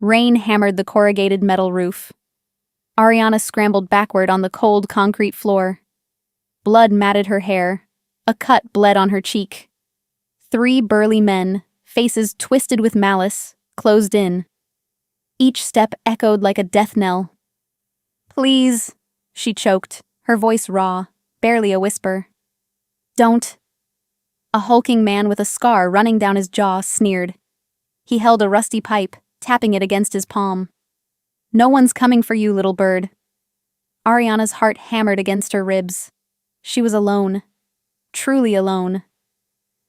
Rain hammered the corrugated metal roof. Ariana scrambled backward on the cold concrete floor. Blood matted her hair. A cut bled on her cheek. 3 burly men, faces twisted with malice, closed in. Each step echoed like a death knell. "Please," she choked, her voice raw, barely a whisper. "Don't." A hulking man with a scar running down his jaw sneered. He held a rusty pipe, tapping it against his palm. "No one's coming for you, little bird." Ariana's heart hammered against her ribs. She was alone. Truly alone.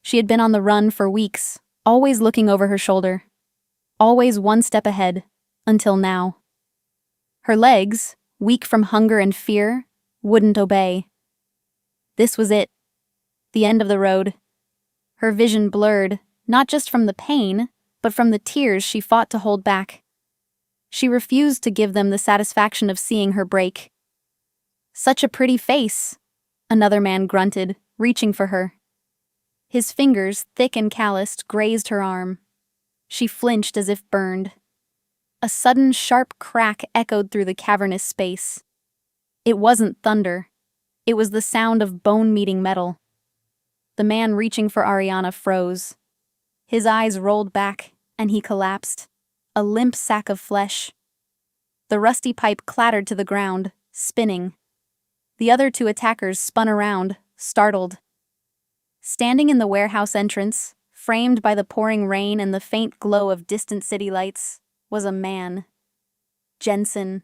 She had been on the run for weeks, always looking over her shoulder. Always one step ahead, until now. Her legs, weak from hunger and fear, wouldn't obey. This was it. The end of the road. Her vision blurred, not just from the pain, but from the tears she fought to hold back. She refused to give them the satisfaction of seeing her break. "Such a pretty face," another man grunted, reaching for her. His fingers, thick and calloused, grazed her arm. She flinched as if burned. A sudden, sharp crack echoed through the cavernous space. It wasn't thunder. It was the sound of bone meeting metal. The man reaching for Ariana froze. His eyes rolled back, and he collapsed, a limp sack of flesh. The rusty pipe clattered to the ground, spinning. The other 2 attackers spun around, startled. Standing in the warehouse entrance, framed by the pouring rain and the faint glow of distant city lights, was a man. Jensen.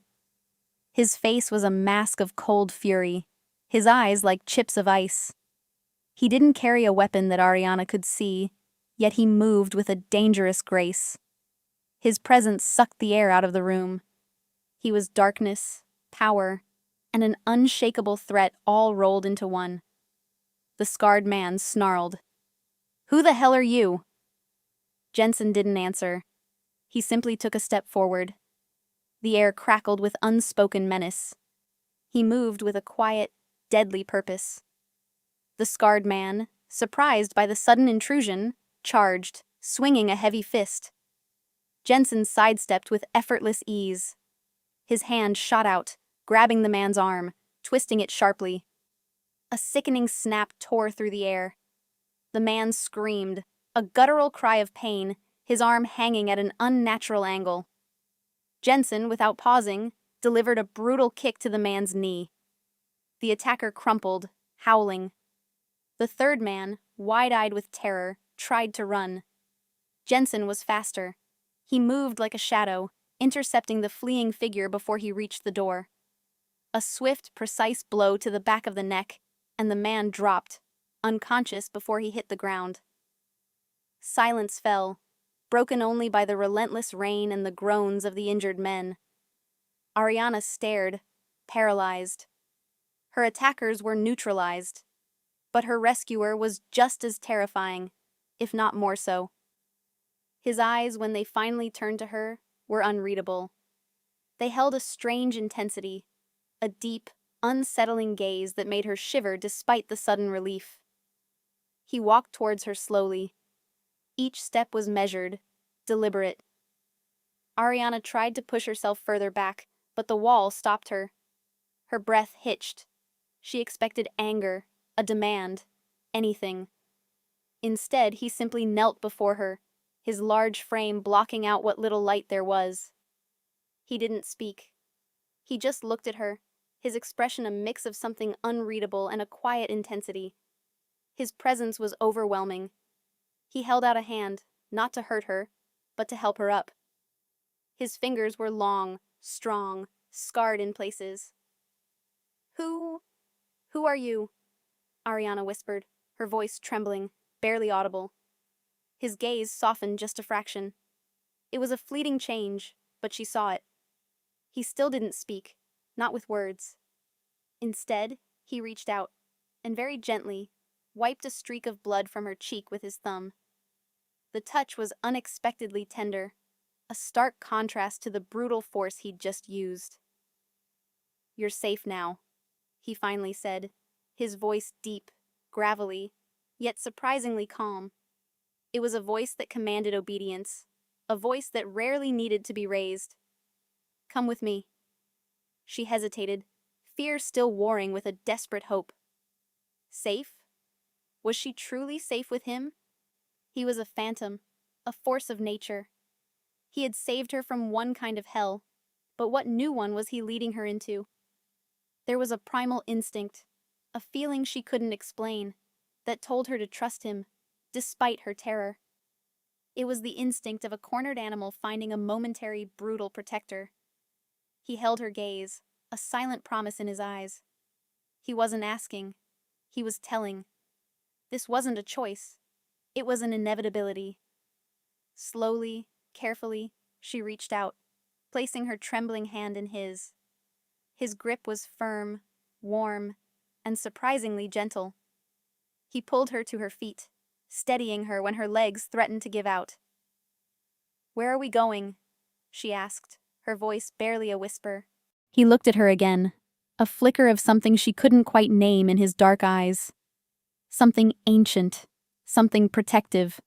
His face was a mask of cold fury, his eyes like chips of ice. He didn't carry a weapon that Ariana could see, yet he moved with a dangerous grace. His presence sucked the air out of the room. He was darkness, power, and an unshakable threat all rolled into one. The scarred man snarled. "Who the hell are you?" Jensen didn't answer. He simply took a step forward. The air crackled with unspoken menace. He moved with a quiet, deadly purpose. The scarred man, surprised by the sudden intrusion, charged, swinging a heavy fist. Jensen sidestepped with effortless ease. His hand shot out, grabbing the man's arm, twisting it sharply. A sickening snap tore through the air. The man screamed, a guttural cry of pain, his arm hanging at an unnatural angle. Jensen, without pausing, delivered a brutal kick to the man's knee. The attacker crumpled, howling. The third man, wide-eyed with terror, tried to run. Jensen was faster. He moved like a shadow, intercepting the fleeing figure before he reached the door. A swift, precise blow to the back of the neck, and the man dropped, unconscious before he hit the ground. Silence fell, broken only by the relentless rain and the groans of the injured men. Ariana stared, paralyzed. Her attackers were neutralized, but her rescuer was just as terrifying, if not more so. His eyes, when they finally turned to her, were unreadable. They held a strange intensity, a deep, unsettling gaze that made her shiver despite the sudden relief. He walked towards her slowly. Each step was measured, deliberate. Ariana tried to push herself further back, but the wall stopped her. Her breath hitched. She expected anger, a demand, anything. Instead, he simply knelt before her, his large frame blocking out what little light there was. He didn't speak. He just looked at her, his expression a mix of something unreadable and a quiet intensity. His presence was overwhelming. He held out a hand, not to hurt her, but to help her up. His fingers were long, strong, scarred in places. Who are you?" Ariana whispered, her voice trembling, barely audible. His gaze softened just a fraction. It was a fleeting change, but she saw it. He still didn't speak, not with words. Instead, he reached out, and very gently, wiped a streak of blood from her cheek with his thumb. The touch was unexpectedly tender, a stark contrast to the brutal force he'd just used. "You're safe now," he finally said, his voice deep, gravelly, yet surprisingly calm. It was a voice that commanded obedience, a voice that rarely needed to be raised. "Come with me." She hesitated, fear still warring with a desperate hope. Safe? Was she truly safe with him? He was a phantom, a force of nature. He had saved her from one kind of hell, but what new one was he leading her into? There was a primal instinct, a feeling she couldn't explain, that told her to trust him, despite her terror. It was the instinct of a cornered animal finding a momentary, brutal protector. He held her gaze, a silent promise in his eyes. He wasn't asking, he was telling. This wasn't a choice, it was an inevitability. Slowly, carefully, she reached out, placing her trembling hand in his. His grip was firm, warm, and surprisingly gentle. He pulled her to her feet, steadying her when her legs threatened to give out. "Where are we going?" she asked, her voice barely a whisper. He looked at her again, a flicker of something she couldn't quite name in his dark eyes. Something ancient, something protective.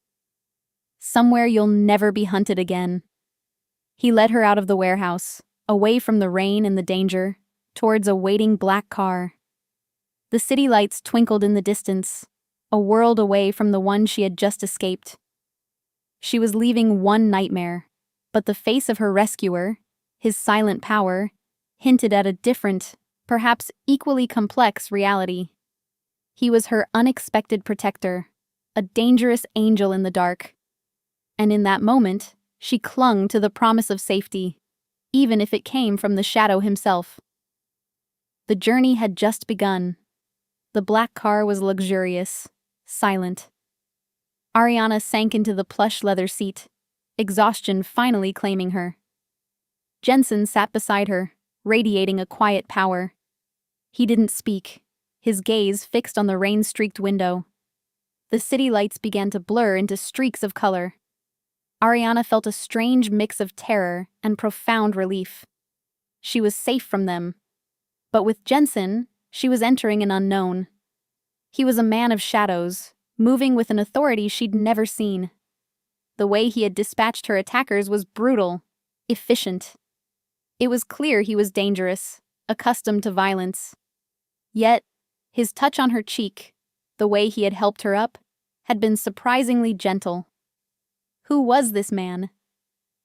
"Somewhere you'll never be hunted again." He led her out of the warehouse, away from the rain and the danger, towards a waiting black car. The city lights twinkled in the distance, a world away from the one she had just escaped. She was leaving one nightmare, but the face of her rescuer, his silent power, hinted at a different, perhaps equally complex reality. He was her unexpected protector, a dangerous angel in the dark. And in that moment, she clung to the promise of safety, even if it came from the shadow himself. The journey had just begun. The black car was luxurious, silent. Ariana sank into the plush leather seat, exhaustion finally claiming her. Jensen sat beside her, radiating a quiet power. He didn't speak, his gaze fixed on the rain-streaked window. The city lights began to blur into streaks of color. Ariana felt a strange mix of terror and profound relief. She was safe from them. But with Jensen, she was entering an unknown. He was a man of shadows, moving with an authority she'd never seen. The way he had dispatched her attackers was brutal, efficient. It was clear he was dangerous, accustomed to violence. Yet, his touch on her cheek, the way he had helped her up, had been surprisingly gentle. Who was this man?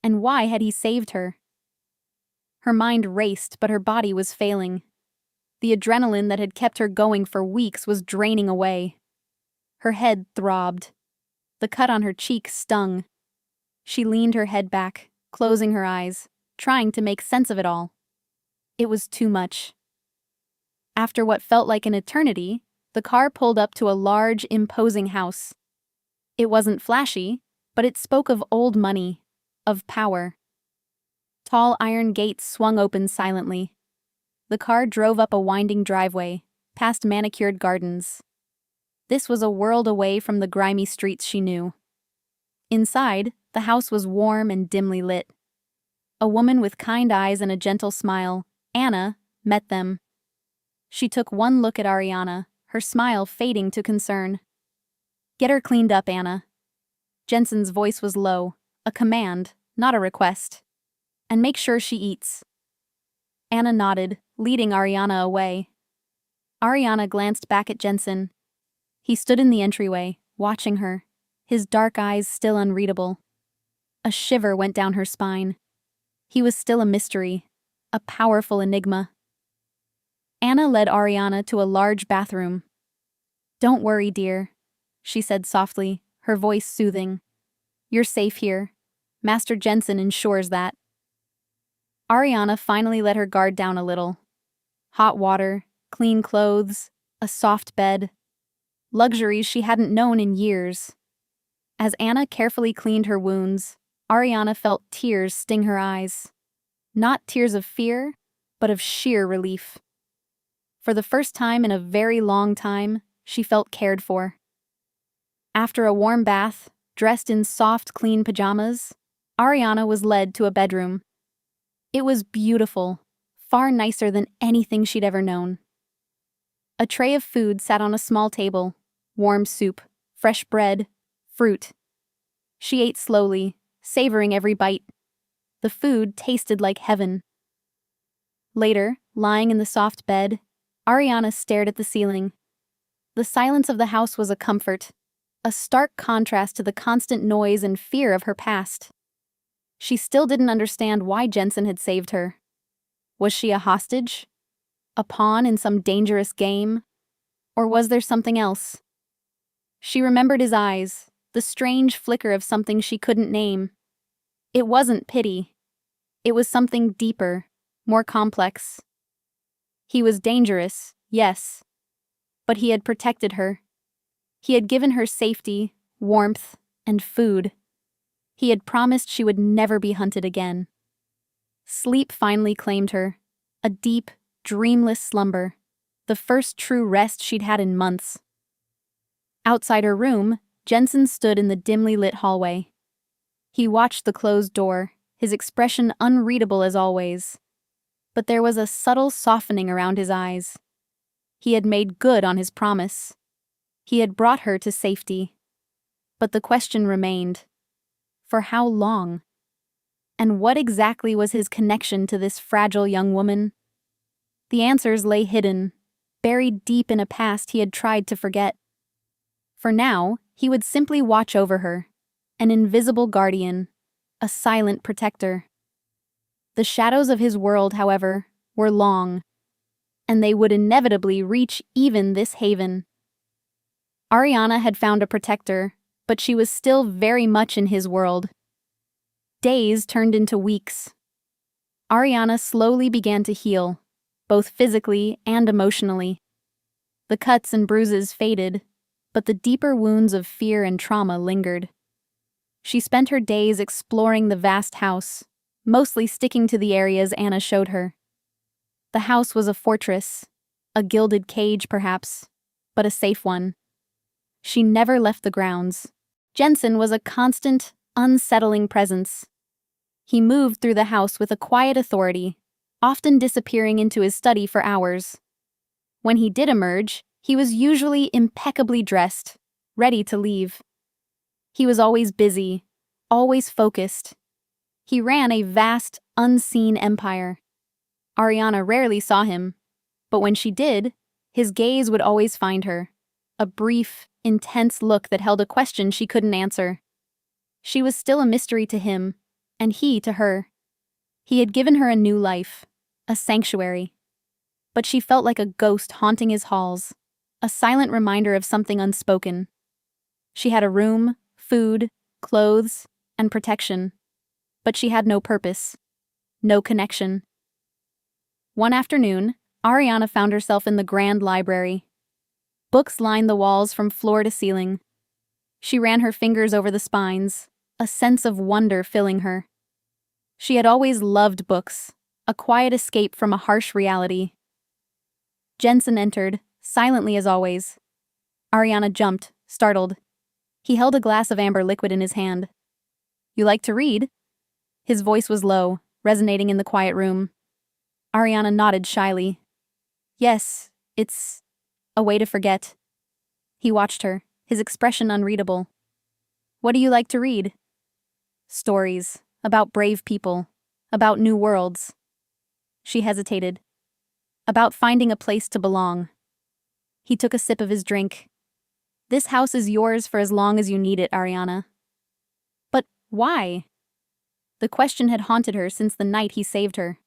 And why had he saved her? Her mind raced, but her body was failing. The adrenaline that had kept her going for weeks was draining away. Her head throbbed. The cut on her cheek stung. She leaned her head back, closing her eyes, trying to make sense of it all. It was too much. After what felt like an eternity, the car pulled up to a large, imposing house. It wasn't flashy, but it spoke of old money, of power. Tall iron gates swung open silently. The car drove up a winding driveway, past manicured gardens. This was a world away from the grimy streets she knew. Inside, the house was warm and dimly lit. A woman with kind eyes and a gentle smile, Anna, met them. She took one look at Ariana, her smile fading to concern. "Get her cleaned up, Anna." Jensen's voice was low, a command, not a request. "And make sure she eats." Anna nodded, leading Ariana away. Ariana glanced back at Jensen. He stood in the entryway, watching her, his dark eyes still unreadable. A shiver went down her spine. He was still a mystery, a powerful enigma. Anna led Ariana to a large bathroom. "Don't worry, dear," she said softly, her voice soothing. "You're safe here. Master Jensen ensures that." Ariana finally let her guard down a little. Hot water, clean clothes, a soft bed. Luxuries she hadn't known in years. As Anna carefully cleaned her wounds, Ariana felt tears sting her eyes. Not tears of fear, but of sheer relief. For the first time in a very long time, she felt cared for. After a warm bath, dressed in soft, clean pajamas, Ariana was led to a bedroom. It was beautiful, far nicer than anything she'd ever known. A tray of food sat on a small table, warm soup, fresh bread, fruit. She ate slowly, savoring every bite. The food tasted like heaven. Later, lying in the soft bed, Ariana stared at the ceiling. The silence of the house was a comfort, a stark contrast to the constant noise and fear of her past. She still didn't understand why Jensen had saved her. Was she a hostage? A pawn in some dangerous game? Or was there something else? She remembered his eyes, the strange flicker of something she couldn't name. It wasn't pity. It was something deeper, more complex. He was dangerous, yes, but he had protected her. He had given her safety, warmth, and food. He had promised she would never be hunted again. Sleep finally claimed her, a deep, dreamless slumber, the first true rest she'd had in months. Outside her room, Jensen stood in the dimly lit hallway. He watched the closed door, his expression unreadable as always. But there was a subtle softening around his eyes. He had made good on his promise. He had brought her to safety. But the question remained. For how long? And what exactly was his connection to this fragile young woman? The answers lay hidden, buried deep in a past he had tried to forget. For now, he would simply watch over her, an invisible guardian, a silent protector. The shadows of his world, however, were long, and they would inevitably reach even this haven. Ariana had found a protector, but she was still very much in his world. Days turned into weeks. Ariana slowly began to heal, both physically and emotionally. The cuts and bruises faded, but the deeper wounds of fear and trauma lingered. She spent her days exploring the vast house, mostly sticking to the areas Anna showed her. The house was a fortress, a gilded cage perhaps, but a safe one. She never left the grounds. Jensen was a constant, unsettling presence. He moved through the house with a quiet authority, often disappearing into his study for hours. When he did emerge, he was usually impeccably dressed, ready to leave. He was always busy, always focused. He ran a vast, unseen empire. Ariana rarely saw him, but when she did, his gaze would always find her, a brief, intense look that held a question she couldn't answer. She was still a mystery to him, and he to her. He had given her a new life, a sanctuary. But she felt like a ghost haunting his halls, a silent reminder of something unspoken. She had a room, food, clothes, and protection. But she had no purpose, no connection. One afternoon, Ariana found herself in the grand library. Books lined the walls from floor to ceiling. She ran her fingers over the spines, a sense of wonder filling her. She had always loved books, a quiet escape from a harsh reality. Jensen entered, silently as always. Ariana jumped, startled. He held a glass of amber liquid in his hand. "You like to read?" His voice was low, resonating in the quiet room. Ariana nodded shyly. "Yes, it's a way to forget." He watched her, his expression unreadable. "What do you like to read?" "Stories, about brave people, about new worlds." She hesitated. "About finding a place to belong." He took a sip of his drink. "This house is yours for as long as you need it, Ariana." "But why?" The question had haunted her since the night he saved her.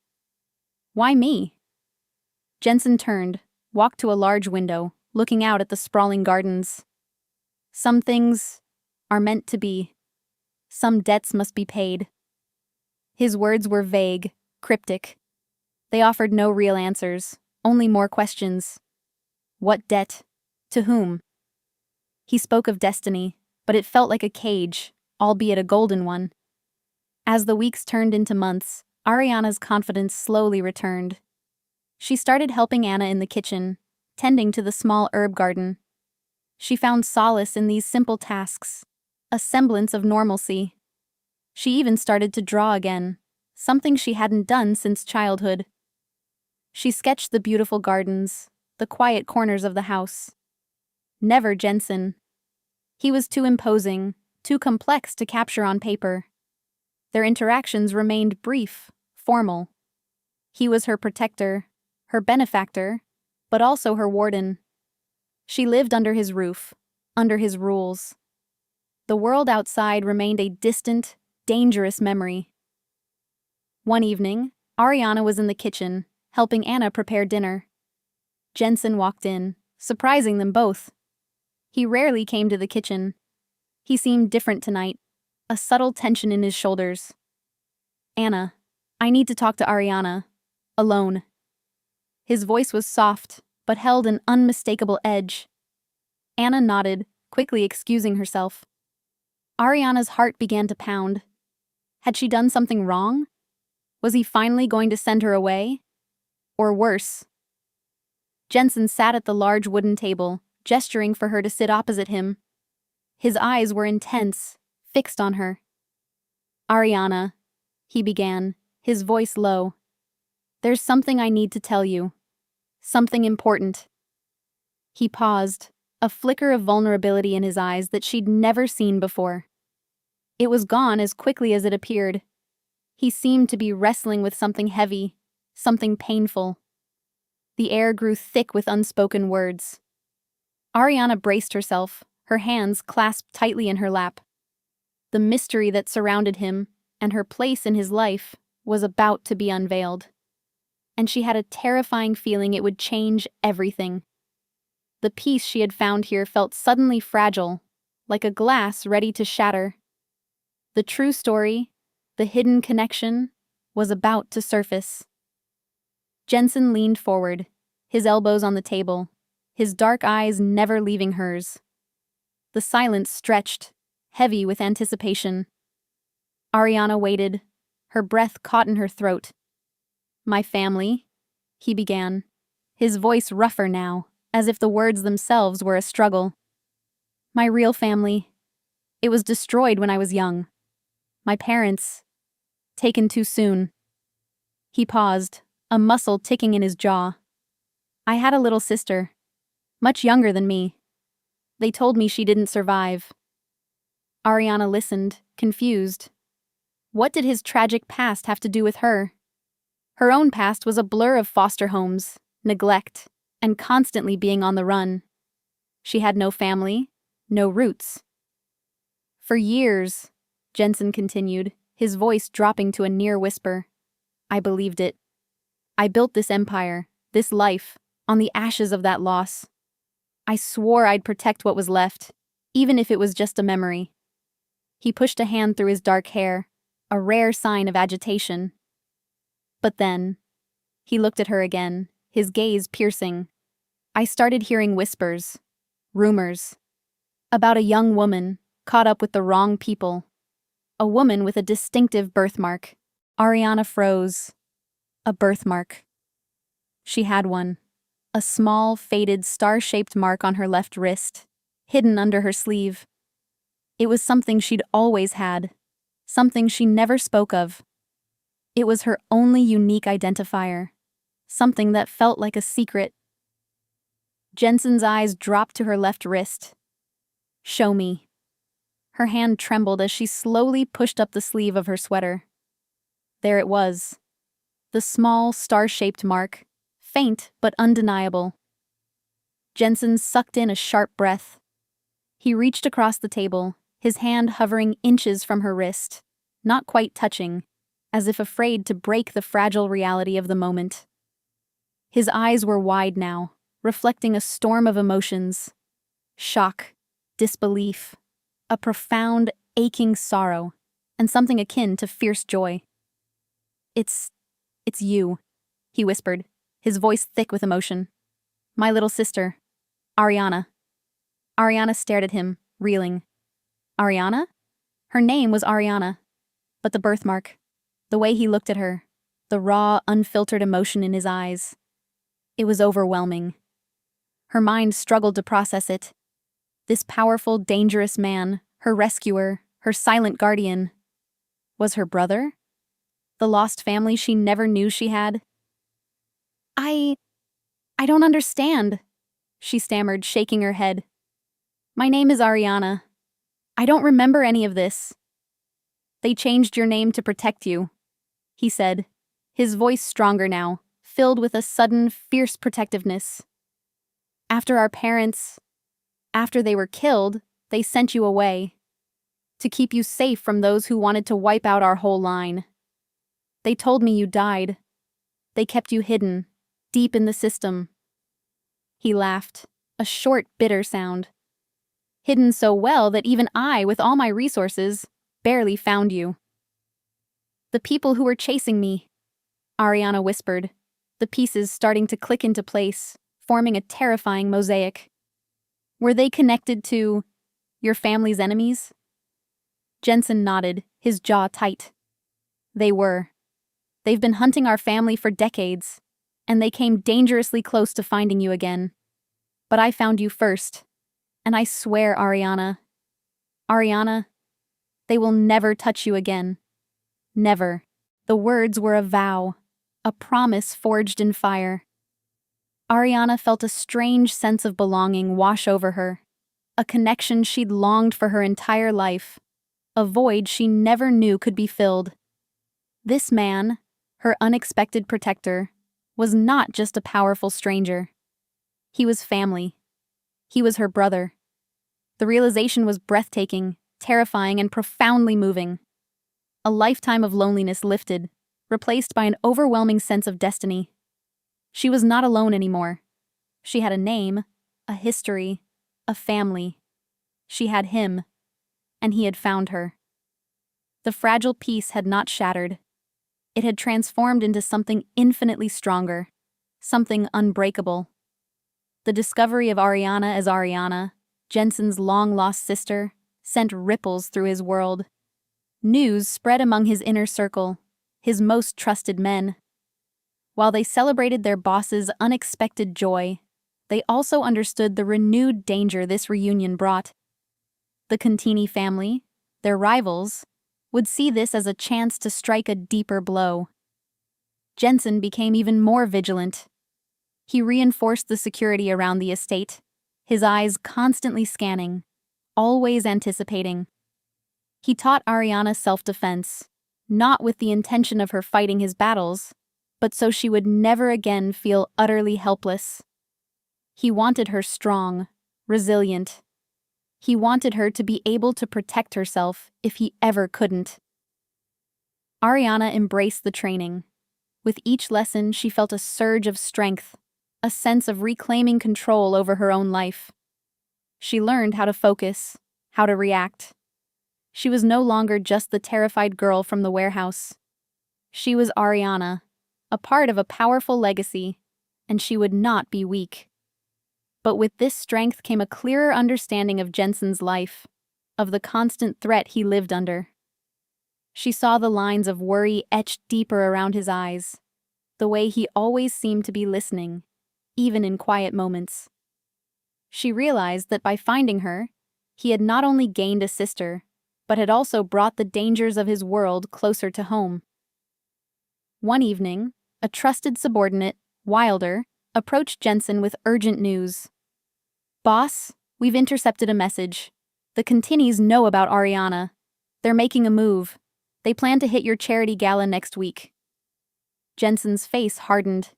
"Why me?" Jensen turned, walked to a large window, looking out at the sprawling gardens. "Some things are meant to be. Some debts must be paid." His words were vague, cryptic. They offered no real answers, only more questions. What debt? To whom? He spoke of destiny, but it felt like a cage, albeit a golden one. As the weeks turned into months, Ariana's confidence slowly returned. She started helping Anna in the kitchen, tending to the small herb garden. She found solace in these simple tasks, a semblance of normalcy. She even started to draw again, something she hadn't done since childhood. She sketched the beautiful gardens, the quiet corners of the house. Never Jensen. He was too imposing, too complex to capture on paper. Their interactions remained brief, formal. He was her protector, her benefactor, but also her warden. She lived under his roof, under his rules. The world outside remained a distant, dangerous memory. One evening, Ariana was in the kitchen, helping Anna prepare dinner. Jensen walked in, surprising them both. He rarely came to the kitchen. He seemed different tonight, a subtle tension in his shoulders. "Anna, I need to talk to Ariana. Alone." His voice was soft, but held an unmistakable edge. Anna nodded, quickly excusing herself. Ariana's heart began to pound. Had she done something wrong? Was he finally going to send her away? Or worse? Jensen sat at the large wooden table, gesturing for her to sit opposite him. His eyes were intense, fixed on her. "Ariana," he began, his voice low. "There's something I need to tell you. Something important." He paused, a flicker of vulnerability in his eyes that she'd never seen before. It was gone as quickly as it appeared. He seemed to be wrestling with something heavy, something painful. The air grew thick with unspoken words. Ariana braced herself, her hands clasped tightly in her lap. The mystery that surrounded him, and her place in his life, was about to be unveiled. And she had a terrifying feeling it would change everything. The peace she had found here felt suddenly fragile, like a glass ready to shatter. The true story, the hidden connection, was about to surface. Jensen leaned forward, his elbows on the table, his dark eyes never leaving hers. The silence stretched, heavy with anticipation. Ariana waited, her breath caught in her throat. "My family," he began, his voice rougher now, as if the words themselves were a struggle. "My real family. It was destroyed when I was young. My parents, taken too soon." He paused, a muscle ticking in his jaw. "I had a little sister, much younger than me. They told me she didn't survive." Ariana listened, confused. What did his tragic past have to do with her? Her own past was a blur of foster homes, neglect, and constantly being on the run. She had no family, no roots. "For years," Jensen continued, his voice dropping to a near whisper, "I believed it. I built this empire, this life, on the ashes of that loss. I swore I'd protect what was left, even if it was just a memory." He pushed a hand through his dark hair, a rare sign of agitation. But then, he looked at her again, his gaze piercing. "I started hearing whispers, rumors, about a young woman caught up with the wrong people. A woman with a distinctive birthmark." Ariana froze. A birthmark. She had one. A small, faded, star-shaped mark on her left wrist, hidden under her sleeve. It was something she'd always had, something she never spoke of. It was her only unique identifier, something that felt like a secret. Jensen's eyes dropped to her left wrist. "Show me." Her hand trembled as she slowly pushed up the sleeve of her sweater. There it was. The small, star-shaped mark, faint but undeniable. Jensen sucked in a sharp breath. He reached across the table, his hand hovering inches from her wrist, not quite touching, as if afraid to break the fragile reality of the moment. His eyes were wide now, reflecting a storm of emotions. Shock, disbelief, a profound, aching sorrow, and something akin to fierce joy. It's you," he whispered, his voice thick with emotion. "My little sister, Ariana." Ariana stared at him, reeling. Ariana? Her name was Ariana. But the birthmark, the way he looked at her, the raw, unfiltered emotion in his eyes. It was overwhelming. Her mind struggled to process it. This powerful, dangerous man, her rescuer, her silent guardian, was her brother? The lost family she never knew she had? I don't understand," she stammered, shaking her head. "My name is Ariana. I don't remember any of this." They changed your name to protect you, he said, his voice stronger now, filled with a sudden, fierce protectiveness. After they were killed, they sent you away. To keep you safe from those who wanted to wipe out our whole line. They told me you died. They kept you hidden, deep in the system. He laughed, a short, bitter sound. Hidden so well that even I, with all my resources, barely found you. The people who were chasing me, Ariana whispered, the pieces starting to click into place, forming a terrifying mosaic. Were they connected to your family's enemies? Jensen nodded, his jaw tight. They were. They've been hunting our family for decades, and they came dangerously close to finding you again. But I found you first, and I swear, Ariana, they will never touch you again. Never. The words were a vow, a promise forged in fire. Ariana felt a strange sense of belonging wash over her, a connection she'd longed for her entire life, a void she never knew could be filled. This man, her unexpected protector, was not just a powerful stranger. He was family. He was her brother. The realization was breathtaking, terrifying, and profoundly moving. A lifetime of loneliness lifted, replaced by an overwhelming sense of destiny. She was not alone anymore. She had a name, a history, a family. She had him, and he had found her. The fragile piece had not shattered. It had transformed into something infinitely stronger, something unbreakable. The discovery of Ariana as Ariana, Jensen's long-lost sister, sent ripples through his world. News spread among his inner circle, his most trusted men. While they celebrated their boss's unexpected joy, they also understood the renewed danger this reunion brought. The Contini family, their rivals, would see this as a chance to strike a deeper blow. Jensen became even more vigilant. He reinforced the security around the estate, his eyes constantly scanning, always anticipating. He taught Ariana self-defense, not with the intention of her fighting his battles, but so she would never again feel utterly helpless. He wanted her strong, resilient. He wanted her to be able to protect herself if he ever couldn't. Ariana embraced the training. With each lesson, she felt a surge of strength, a sense of reclaiming control over her own life. She learned how to focus, how to react. She was no longer just the terrified girl from the warehouse. She was Ariana, a part of a powerful legacy, and she would not be weak. But with this strength came a clearer understanding of Jensen's life, of the constant threat he lived under. She saw the lines of worry etched deeper around his eyes, the way he always seemed to be listening, even in quiet moments. She realized that by finding her, he had not only gained a sister, but had also brought the dangers of his world closer to home. One evening, a trusted subordinate, Wilder, approached Jensen with urgent news. "Boss, we've intercepted a message. The Continis know about Ariana. They're making a move. They plan to hit your charity gala next week." Jensen's face hardened.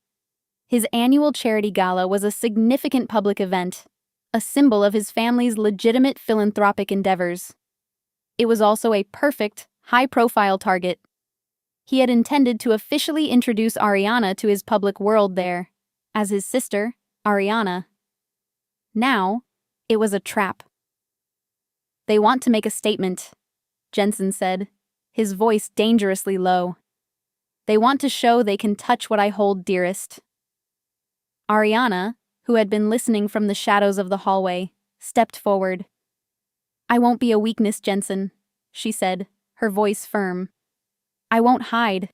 His annual charity gala was a significant public event, a symbol of his family's legitimate philanthropic endeavors. It was also a perfect, high-profile target. He had intended to officially introduce Ariana to his public world there, as his sister, Ariana. Now, it was a trap. "They want to make a statement," Jensen said, his voice dangerously low. "They want to show they can touch what I hold dearest." Ariana, who had been listening from the shadows of the hallway, stepped forward. "I won't be a weakness, Jensen," she said, her voice firm. "I won't hide."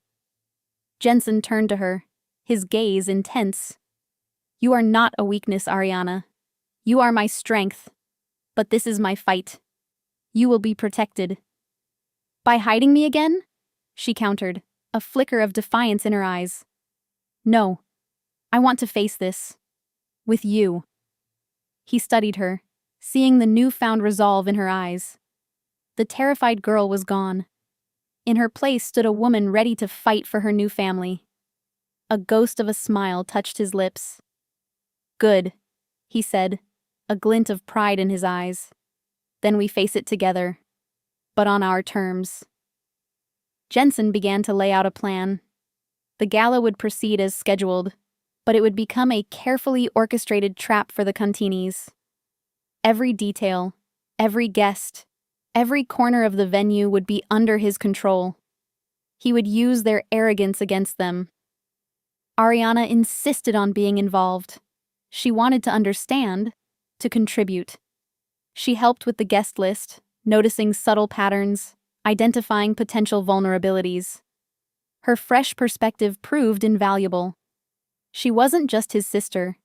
Jensen turned to her, his gaze intense. "You are not a weakness, Ariana. You are my strength. But this is my fight. You will be protected." "By hiding me again?" she countered, a flicker of defiance in her eyes. "No. I want to face this. With you." He studied her, seeing the newfound resolve in her eyes. The terrified girl was gone. In her place stood a woman ready to fight for her new family. A ghost of a smile touched his lips. "Good," he said, a glint of pride in his eyes. "Then we face it together. But on our terms." Jensen began to lay out a plan. The gala would proceed as scheduled, but it would become a carefully orchestrated trap for the Continis. Every detail, every guest, every corner of the venue would be under his control. He would use their arrogance against them. Ariana insisted on being involved. She wanted to understand, to contribute. She helped with the guest list, noticing subtle patterns, identifying potential vulnerabilities. Her fresh perspective proved invaluable. She wasn't just his sister.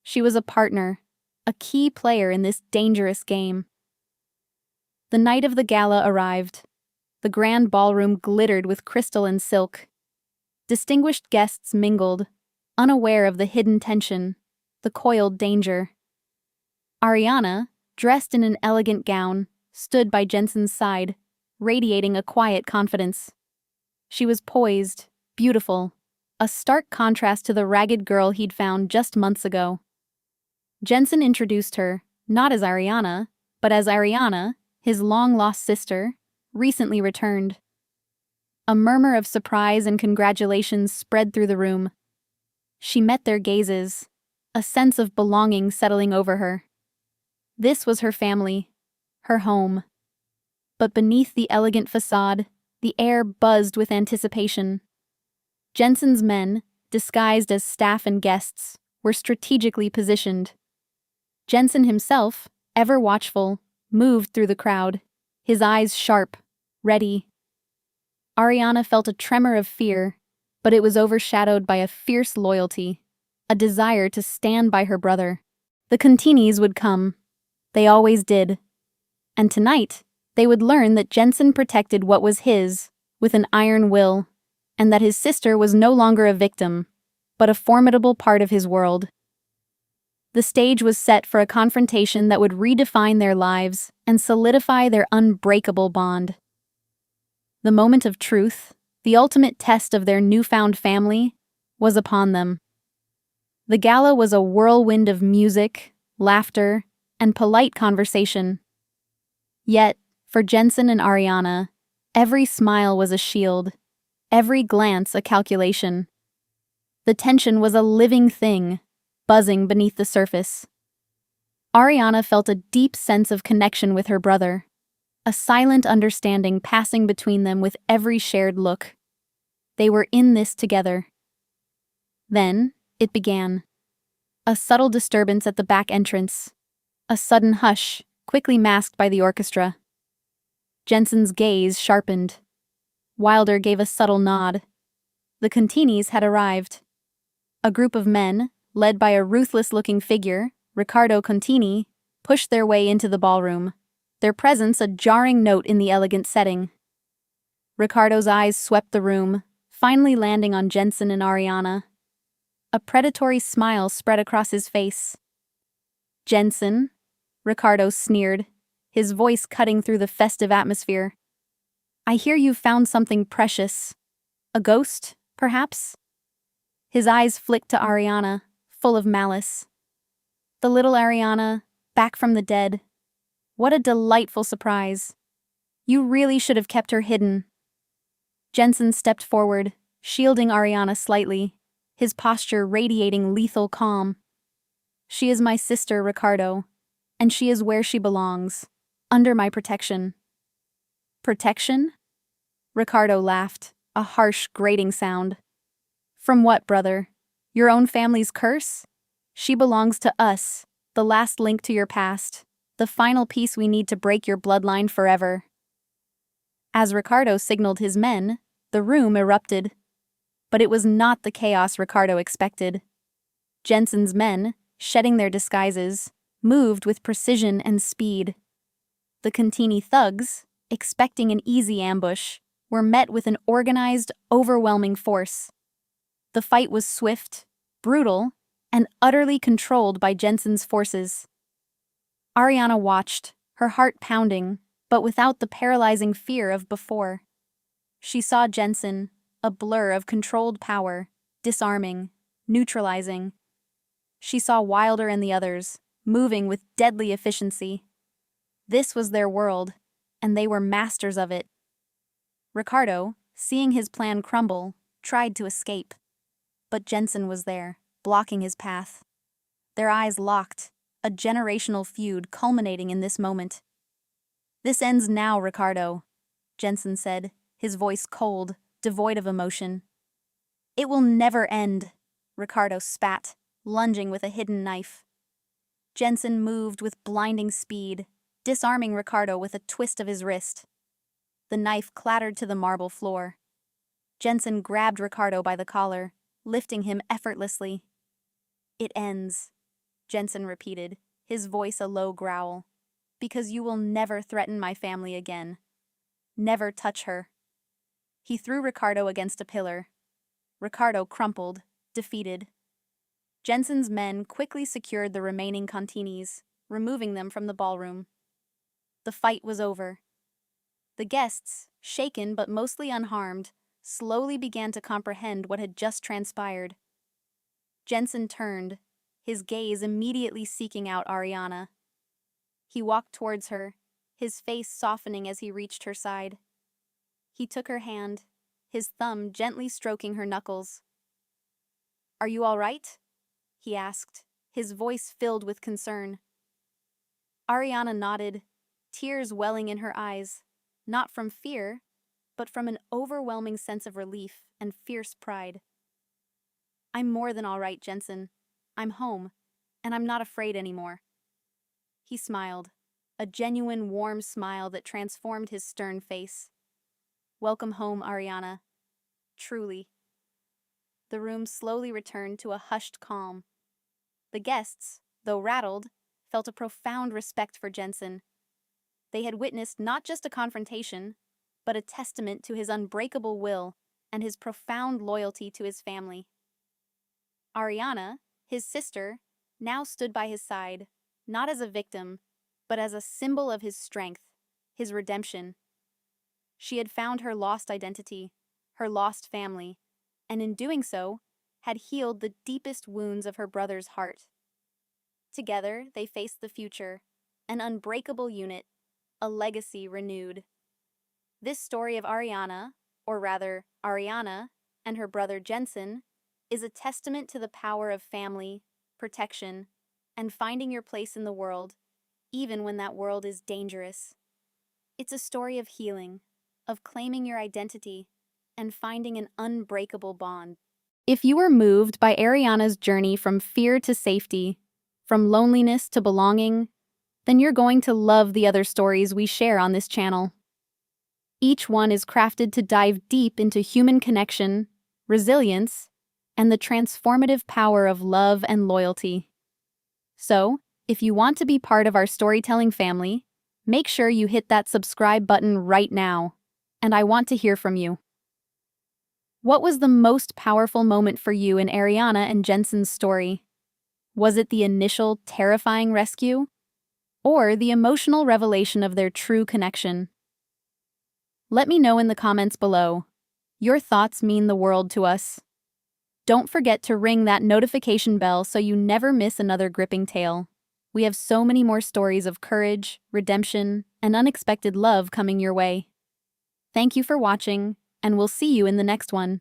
She was a partner, a key player in this dangerous game. The night of the gala arrived. The grand ballroom glittered with crystal and silk. Distinguished guests mingled, unaware of the hidden tension, the coiled danger. Ariana, dressed in an elegant gown, stood by Jensen's side, radiating a quiet confidence. She was poised, beautiful, a stark contrast to the ragged girl he'd found just months ago. Jensen introduced her, not as Ariana, but as Ariana, his long-lost sister, recently returned. A murmur of surprise and congratulations spread through the room. She met their gazes, a sense of belonging settling over her. This was her family, her home. But beneath the elegant facade, the air buzzed with anticipation. Jensen's men, disguised as staff and guests, were strategically positioned. Jensen himself, ever watchful, moved through the crowd, his eyes sharp, ready. Ariana felt a tremor of fear, but it was overshadowed by a fierce loyalty, a desire to stand by her brother. The Continis would come. They always did. And tonight, they would learn that Jensen protected what was his, with an iron will, and that his sister was no longer a victim, but a formidable part of his world. The stage was set for a confrontation that would redefine their lives and solidify their unbreakable bond. The moment of truth, the ultimate test of their newfound family, was upon them. The gala was a whirlwind of music, laughter, and polite conversation. Yet, for Jensen and Ariana, every smile was a shield, every glance a calculation. The tension was a living thing, buzzing beneath the surface. Ariana felt a deep sense of connection with her brother, a silent understanding passing between them with every shared look. They were in this together. Then, it began. A subtle disturbance at the back entrance. A sudden hush, quickly masked by the orchestra. Jensen's gaze sharpened. Wilder gave a subtle nod. The Continis had arrived. A group of men, led by a ruthless-looking figure, Riccardo Contini, pushed their way into the ballroom, their presence a jarring note in the elegant setting. Riccardo's eyes swept the room, finally landing on Jensen and Ariana. A predatory smile spread across his face. "Jensen," Riccardo sneered, his voice cutting through the festive atmosphere. "I hear you've found something precious. A ghost, perhaps?" His eyes flicked to Ariana, full of malice. The little Ariana, back from the dead. What a delightful surprise. You really should have kept her hidden. Jensen stepped forward, shielding Ariana slightly, his posture radiating lethal calm. "She is my sister, Riccardo, and she is where she belongs, under my protection." "Protection?" Riccardo laughed, a harsh, grating sound. "From what, brother? Your own family's curse? She belongs to us, the last link to your past, the final piece we need to break your bloodline forever." As Riccardo signaled his men, the room erupted. But it was not the chaos Riccardo expected. Jensen's men, shedding their disguises, moved with precision and speed. The Contini thugs, expecting an easy ambush, were met with an organized, overwhelming force. The fight was swift, brutal, and utterly controlled by Jensen's forces. Ariana watched, her heart pounding, but without the paralyzing fear of before. She saw Jensen, a blur of controlled power, disarming, neutralizing. She saw Wilder and the others, moving with deadly efficiency. This was their world, and they were masters of it. Ricardo, seeing his plan crumble, tried to escape. But Jensen was there, blocking his path. Their eyes locked, a generational feud culminating in this moment. "This ends now, Ricardo," Jensen said, his voice cold, devoid of emotion. "It will never end," Ricardo spat, lunging with a hidden knife. Jensen moved with blinding speed, disarming Ricardo with a twist of his wrist. The knife clattered to the marble floor. Jensen grabbed Ricardo by the collar, lifting him effortlessly. "It ends," Jensen repeated, his voice a low growl. "Because you will never threaten my family again. Never touch her." He threw Ricardo against a pillar. Ricardo crumpled, defeated. Jensen's men quickly secured the remaining Continis, removing them from the ballroom. The fight was over. The guests, shaken but mostly unharmed, slowly began to comprehend what had just transpired. Jensen turned, his gaze immediately seeking out Ariana. He walked towards her, his face softening as he reached her side. He took her hand, his thumb gently stroking her knuckles. "Are you all right?" he asked, his voice filled with concern. Ariana nodded, tears welling in her eyes, not from fear, but from an overwhelming sense of relief and fierce pride. "I'm more than all right, Jensen. I'm home, and I'm not afraid anymore." He smiled, a genuine warm smile that transformed his stern face. "Welcome home, Ariana. Truly." The room slowly returned to a hushed calm. The guests, though rattled, felt a profound respect for Jensen. They had witnessed not just a confrontation, but a testament to his unbreakable will and his profound loyalty to his family. Ariana, his sister, now stood by his side, not as a victim, but as a symbol of his strength, his redemption. She had found her lost identity, her lost family, and in doing so, had healed the deepest wounds of her brother's heart. Together, they faced the future, an unbreakable unit, a legacy renewed. This story of Ariana, or rather, Ariana, and her brother Jensen, is a testament to the power of family, protection, and finding your place in the world, even when that world is dangerous. It's a story of healing, of claiming your identity, and finding an unbreakable bond. If you were moved by Ariana's journey from fear to safety, from loneliness to belonging, then you're going to love the other stories we share on this channel. Each one is crafted to dive deep into human connection, resilience, and the transformative power of love and loyalty. So, if you want to be part of our storytelling family, make sure you hit that subscribe button right now, and I want to hear from you. What was the most powerful moment for you in Ariana and Jensen's story? Was it the initial terrifying rescue, or the emotional revelation of their true connection? Let me know in the comments below. Your thoughts mean the world to us. Don't forget to ring that notification bell so you never miss another gripping tale. We have so many more stories of courage, redemption, and unexpected love coming your way. Thank you for watching, and we'll see you in the next one.